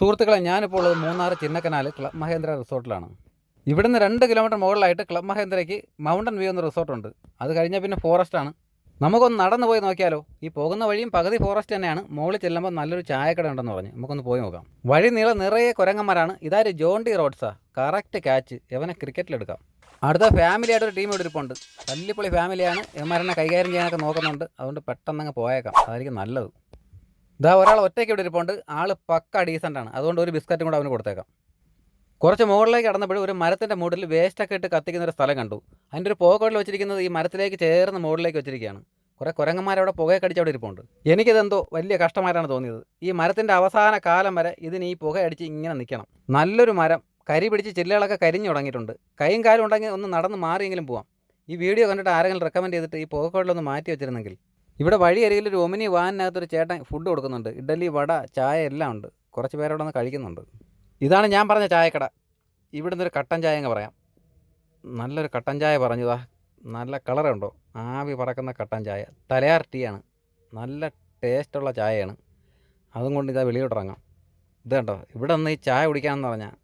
സുഹൃത്തുക്കളെ, ഞാനിപ്പോൾ ഉള്ളത് മൂന്നാർ ചിന്നക്കനാൽ ക്ലബ് മഹേന്ദ്ര റിസോർട്ടിലാണ്. ഇവിടുന്ന് 2 കിലോമീറ്റർ മുകളിലായിട്ട് ക്ലബ് മഹേന്ദ്രയ്ക്ക് മൗണ്ടൻ വ്യൂ എന്ന റിസോർട്ടുണ്ട്. അത് കഴിഞ്ഞാൽ പിന്നെ ഫോറസ്റ്റാണ്. നമുക്കൊന്ന് നടന്നു പോയി നോക്കിയാലോ? ഈ പോകുന്ന വഴിയും പകുതി ഫോറസ്റ്റ് തന്നെയാണ്. മുകളിൽ ചെല്ലുമ്പോൾ നല്ലൊരു ചായക്കട ഉണ്ടെന്ന് പറഞ്ഞ് നമുക്കൊന്ന് പോയി നോക്കാം. വഴി നീളം നിറയെ കുരങ്ങന്മാരാണ്. ഇതാര് ജോണ്ടി റോഡ്സാ, കറക്റ്റ് ക്യാച്ച്. എവനെ ക്രിക്കറ്റിലെടുക്കാം. അടുത്ത ഫാമിലി ആയിട്ടൊരു ടീം ഇവിടെ ഇരിപ്പുണ്ട്. തല്ലിപ്പൊളി ഫാമിലിയാണ്. എമാരെന്നെ കൈകാര്യം ചെയ്യാനൊക്കെ നോക്കുന്നുണ്ട്. അതുകൊണ്ട് പെട്ടെന്നങ്ങ് പോയേക്കാം, അതായിരിക്കും നല്ലത്. ഇതാ ഒരാൾ ഒറ്റയ്ക്ക് ഇവിടെ ഇരിപ്പുണ്ട്. ആൾ പക്ക ഡീസൻ്റാണ്. അതുകൊണ്ട് ഒരു ബിസ്ക്കറ്റും കൂടെ അവന് കൊടുത്തേക്കാം. കുറച്ച് മുകളിലേക്ക് കടന്നപ്പോഴും ഒരു മരത്തിൻ്റെ മൂടിൽ വേസ്റ്റൊക്കെ ഇട്ട് കത്തിക്കുന്ന ഒരു സ്ഥലം കണ്ടു. അതിൻ്റെ ഒരു പുകക്കോട്ടിൽ വെച്ചിരിക്കുന്നത് ഈ മരത്തിലേക്ക് ചേർന്ന് മുകളിലേക്ക് വെച്ചിരിക്കുകയാണ്. കുറേ കുരങ്ങന്മാരവിടെ പുകയൊക്കെ അടിച്ച് അവിടെ ഇരിപ്പുണ്ട്. എനിക്കിതെന്തോ വലിയ കഷ്ടമായിട്ടാണ് തോന്നിയത്. ഈ മരത്തിൻ്റെ അവസാന കാലം വരെ ഇതിന് ഈ പുകയടിച്ച് ഇങ്ങനെ നിൽക്കണം. നല്ലൊരു മരം, കരി പിടിച്ച് ചില്ലകളൊക്കെ കരിഞ്ഞു തുടങ്ങിയിട്ടുണ്ട്. കൈയും കാലും ഉണ്ടെങ്കിൽ ഒന്ന് നടന്ന് മാറിയെങ്കിലും പോവാം. ഈ വീഡിയോ കണ്ടിട്ട് ആരെങ്കിലും റെക്കമെൻഡ് ചെയ്തിട്ട് ഈ പുകക്കോട്ടിലൊന്ന് മാറ്റി വെച്ചിരുന്നെങ്കിൽ. ഇവിടെ വഴിയരികിൽ ഒരു ഒമിനി വാനിനകത്തൊരു ചേട്ടൻ ഫുഡ് കൊടുക്കുന്നുണ്ട്. ഇഡ്ഡലി, വട, ചായ എല്ലാം ഉണ്ട്. കുറച്ച് പേരവിടെ നിന്ന് കഴിക്കുന്നുണ്ട്. ഇതാണ് ഞാൻ പറഞ്ഞ ചായക്കട. ഇവിടെ നിന്നൊരു കട്ടൻ ചായ അങ്ങ് പറയാം. നല്ലൊരു കട്ടൻ ചായ പറഞ്ഞതാ. നല്ല കളറുണ്ടോ? ആവി പറക്കുന്ന കട്ടൻ ചായ. തലയാർ ടീ ആണ്. നല്ല ടേസ്റ്റുള്ള ചായയാണ്. അതും കൊണ്ട് ഇതാ വെളിയോട്ടിറങ്ങാം. ഇത് കണ്ടോ, ഇവിടെ നിന്ന് ഈ ചായ കുടിക്കാമെന്ന് പറഞ്ഞാൽ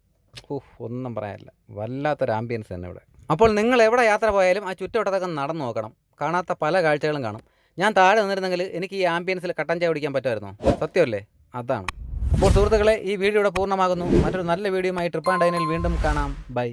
ഒന്നും പറയാനില്ല. വല്ലാത്തൊരു ആംബിയൻസ് തന്നെ ഇവിടെ. അപ്പോൾ നിങ്ങൾ എവിടെ യാത്ര പോയാലും ആ ചുറ്റുവട്ടത്തൊക്കെ നടന്നു നോക്കണം. കാണാത്ത പല കാഴ്ചകളും കാണും. ഞാൻ താഴെ നിന്നിരുന്നെങ്കിൽ എനിക്ക് ഈ ആംബിയൻസിൽ കട്ടൻ ചായ കുടിക്കാൻ പറ്റുമായിരുന്നോ? സത്യമല്ലേ? അതാണ്. അപ്പോൾ സുഹൃത്തുക്കളെ, ഈ വീഡിയോ ഇവിടെ പൂർണ്ണമാകുന്നു. മറ്റൊരു നല്ല വീഡിയോയുമായി ട്രിപ്പ് ആൻഡ് ഡൈനിൽ വീണ്ടും കാണാം. ബൈ.